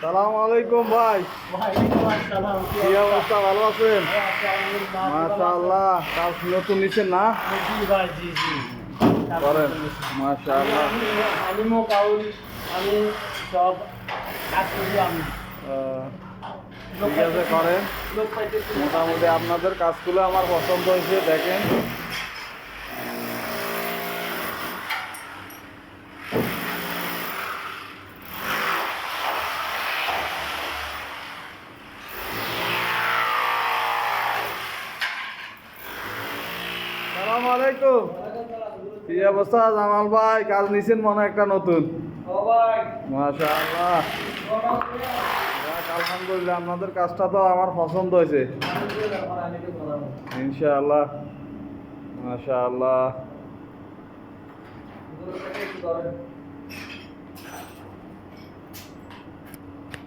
সালাম আলাইকুম ভাই। কি অবস্থা, ভালো আছেন? মাশাআল্লাহ, কাজ নতুন নিচ্ছেন না? করেন মাশাআল্লাহ। আমি মোকাউল, আমি সব কাজ করি আমি। ঠিক আছে, করেন। মোটামুটি আপনাদের কাজগুলো আমার পছন্দ হয়েছে, দেখেন। আসসালামু আলাইকুম। কি অবস্থা জামাল ভাই, কাজ নিছেন মনে হয় একটা নতুন? মাশাআল্লাহ, আলহামদুলিল্লাহ, আপনাদের কাজটা তো আমার পছন্দ হয়েছে ইনশাআল্লাহ। মাশাআল্লাহ,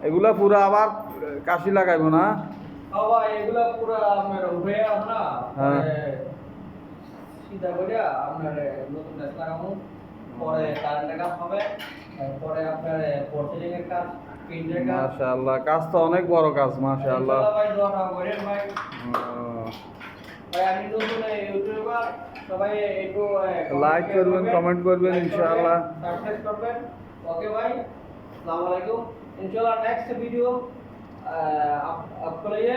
এগুলা পুরা আবার কাশি লাগাইব না? এগুলা পুরো আপনার উঠে আমরা সিধা করে আপনার নতুন গাছ লাগাবো, পরে কারেন্টের কাজ হবে, পরে আপনার পোর্সেলিং এর কাজ, পেইন্টের কাজ। মাশাআল্লাহ, কাজ তো অনেক বড় কাজ। মাশাআল্লাহ ভাই, দোয়া করেন ভাই। ভাই আমি নতুন ইউটিউবার, সবাই একটু লাইক করবেন, কমেন্ট করবেন ইনশাআল্লাহ। সাবস্ক্রাইব করবেন। ওকে भाई, अस्सलाम वालेकुम। इंशाल्लाह नेक्स्ट वीडियो आपके लिए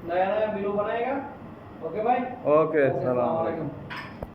नया वीडियो बनाएगा। ओके भाई, ओके, सलाम अस्सलाम वालेकुम।